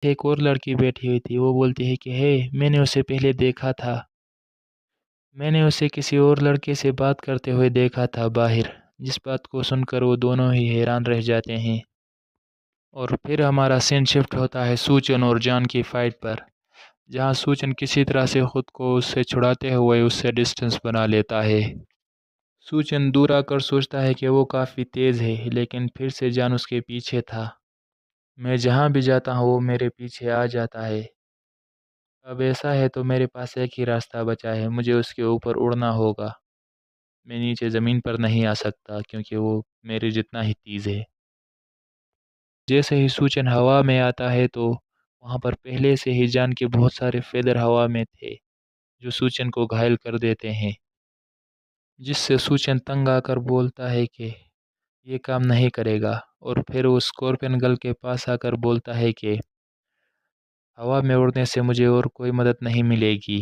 एक और लड़की बैठी हुई थी, वो बोलती है कि हे, मैंने उसे पहले देखा था। मैंने उसे किसी और लड़के से बात करते हुए देखा था बाहर। जिस बात को सुनकर वो दोनों ही हैरान रह जाते हैं। और फिर हमारा सीन शिफ्ट होता है सूचन और जान की फाइट पर, जहाँ सूचन किसी तरह से खुद को उससे छुड़ाते हुए उससे डिस्टेंस बना लेता है। सूचन दूर आकर सोचता है कि वो काफ़ी तेज़ है, लेकिन फिर से जान उसके पीछे था। मैं जहाँ भी जाता हूँ वो मेरे पीछे आ जाता है। अब ऐसा है तो मेरे पास एक ही रास्ता बचा है, मुझे उसके ऊपर उड़ना होगा। मैं नीचे ज़मीन पर नहीं आ सकता क्योंकि वो मेरे जितना ही तेज़ है। जैसे ही सूचन हवा में आता है तो वहाँ पर पहले से ही जान के बहुत सारे फेदर हवा में थे, जो सूचन को घायल कर देते हैं। जिससे सूचन तंग आकर बोलता है कि ये काम नहीं करेगा, और फिर वो स्कॉर्पियन गर्ल के पास आकर बोलता है कि हवा में उड़ने से मुझे और कोई मदद नहीं मिलेगी।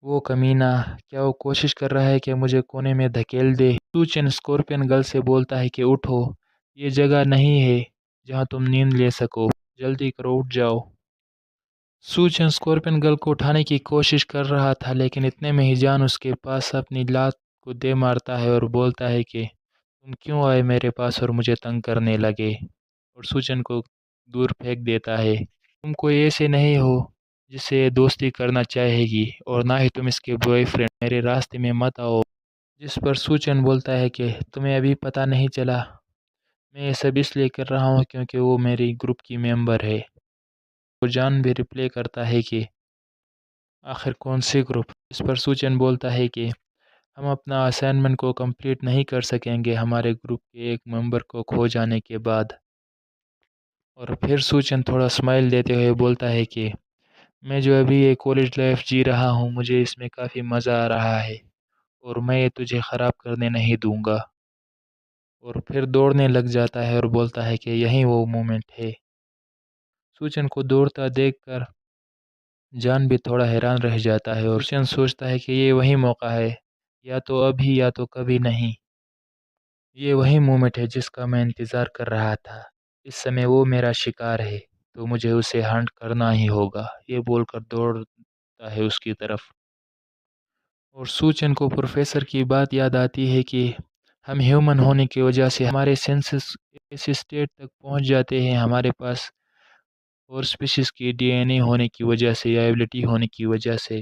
वो कमीना, क्या वो कोशिश कर रहा है कि मुझे कोने में धकेल दे? सूचन स्कॉर्पियन गर्ल से बोलता है कि उठो, ये जगह नहीं है जहाँ तुम नींद ले सको। जल्दी करो, उठ जाओ। सूचन स्कॉर्पियन गर्ल को उठाने की कोशिश कर रहा था, लेकिन इतने में ही जान उसके पास अपनी लात को दे मारता है और बोलता है कि तुम क्यों आए मेरे पास और मुझे तंग करने लगे, और सूचन को दूर फेंक देता है। तुम कोई ऐसे नहीं हो जिससे ये दोस्ती करना चाहेगी, और ना ही तुम इसके बॉयफ्रेंड, मेरे रास्ते में मत आओ। जिस पर सूचन बोलता है कि तुम्हें अभी पता नहीं चला, मैं ये सब इसलिए कर रहा हूँ क्योंकि वो मेरी ग्रुप की मेंबर है। वो जान भी रिप्लाई करता है कि आखिर कौन सी ग्रुप? इस पर सूचन बोलता है कि हम अपना असाइनमेंट को कंप्लीट नहीं कर सकेंगे हमारे ग्रुप के एक मेंबर को खो जाने के बाद। और फिर सूचन थोड़ा स्माइल देते हुए बोलता है कि मैं जो अभी ये कॉलेज लाइफ जी रहा हूँ, मुझे इसमें काफ़ी मज़ा आ रहा है, और मैं ये तुझे ख़राब करने नहीं दूंगा। और फिर दौड़ने लग जाता है और बोलता है कि यही वो मोमेंट है। सूचन को दौड़ता देखकर जान भी थोड़ा हैरान रह जाता है, और सूचन सोचता है कि ये वही मौका है, या तो अभी या तो कभी नहीं। ये वही मोमेंट है जिसका मैं इंतज़ार कर रहा था। इस समय वो मेरा शिकार है, तो मुझे उसे हंट करना ही होगा। ये बोलकर दौड़ता है उसकी तरफ। और सूचन को प्रोफेसर की बात याद आती है कि हम ह्यूमन होने की वजह से हमारे सेंसेस ऐसे स्टेट तक पहुंच जाते हैं, हमारे पास और स्पीशीज़ की डीएनए होने की वजह से या एबिलिटी होने की वजह से,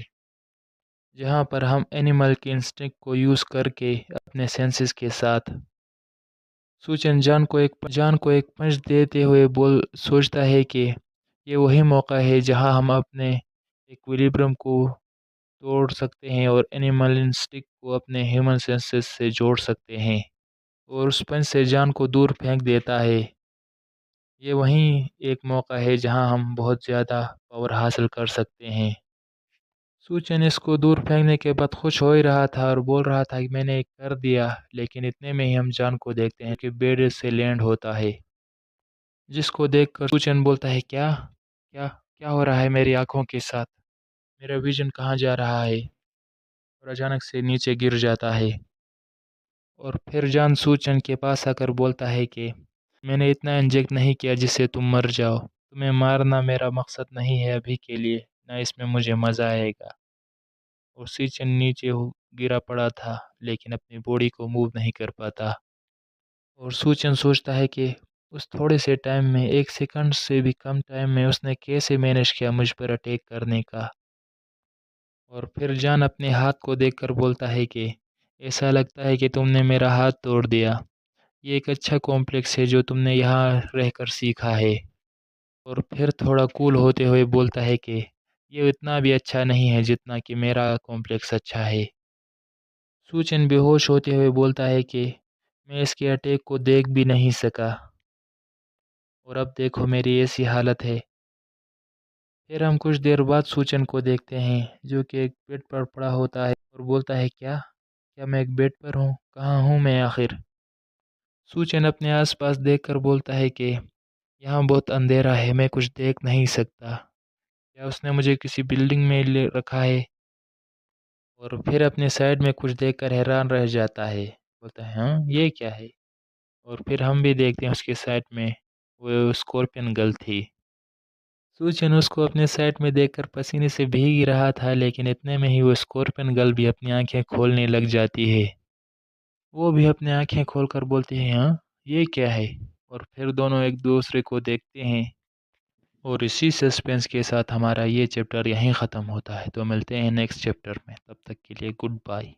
जहाँ पर हम एनिमल के इंस्टिंक्ट को यूज़ करके अपने सेंसेस के साथ। सूचन जान को एक पंच देते हुए बोल सोचता है कि ये वही मौका है जहाँ हम अपने इक्विलिब्रियम को तोड़ सकते हैं और एनिमल इंस्टिंक्ट को अपने ह्यूमन सेंसेस से जोड़ सकते हैं, और उस पंच से जान को दूर फेंक देता है। ये वहीं एक मौका है जहाँ हम बहुत ज़्यादा पावर हासिल कर सकते हैं। सूचन इसको दूर फेंकने के बाद खुश हो ही रहा था और बोल रहा था कि मैंने कर दिया, लेकिन इतने में ही हम जान को देखते हैं कि बेड से लैंड होता है। जिसको देखकर सूचन बोलता है, क्या क्या क्या हो रहा है मेरी आंखों के साथ? मेरा विजन कहाँ जा रहा है? और अचानक से नीचे गिर जाता है। और फिर जान सूचन के पास आकर बोलता है कि मैंने इतना इंजेक्ट नहीं किया जिससे तुम मर जाओ। तुम्हें मारना मेरा मकसद नहीं है अभी के लिए, ना इसमें मुझे मज़ा आएगा। और सूचन नीचे गिरा पड़ा था, लेकिन अपनी बॉडी को मूव नहीं कर पाता। और सूचन सोचता है कि उस थोड़े से टाइम में, 1 सेकंड से भी कम टाइम में उसने कैसे मैनेज किया मुझ पर अटैक करने का। और फिर जान अपने हाथ को देखकर बोलता है कि ऐसा लगता है कि तुमने मेरा हाथ तोड़ दिया। ये एक अच्छा कॉम्प्लेक्स है जो तुमने यहाँ रहकर सीखा है। और फिर थोड़ा कूल होते हुए बोलता है कि ये इतना भी अच्छा नहीं है जितना कि मेरा कॉम्प्लेक्स अच्छा है। सूचन बेहोश होते हुए बोलता है कि मैं इसके अटैक को देख भी नहीं सका, और अब देखो मेरी ऐसी हालत है। फिर हम कुछ देर बाद सूचन को देखते हैं, जो कि एक बेड पर पड़ा होता है और बोलता है, क्या क्या मैं एक बेड पर हूँ? कहाँ हूँ मैं आखिर? सूचन अपने आसपास देखकर बोलता है कि यहाँ बहुत अंधेरा है, मैं कुछ देख नहीं सकता। क्या उसने मुझे किसी बिल्डिंग में ले रखा है? और फिर अपने साइड में कुछ देखकर हैरान रह जाता है। बोलता है, हाँ ये क्या है? और फिर हम भी देखते हैं उसके साइड में वो स्कॉर्पियन गर्ल थी। सूचन उसको अपने साइड में देखकर पसीने से भीग रहा था, लेकिन इतने में ही वो स्कॉर्पियन गर्ल भी अपनी आंखें खोलने लग जाती है। वो भी अपनी आंखें खोलकर बोलती है, हाँ ये क्या है? और फिर दोनों एक दूसरे को देखते हैं। और इसी सस्पेंस के साथ हमारा ये चैप्टर यहीं ख़त्म होता है। तो मिलते हैं नेक्स्ट चैप्टर में, तब तक के लिए गुड बाय।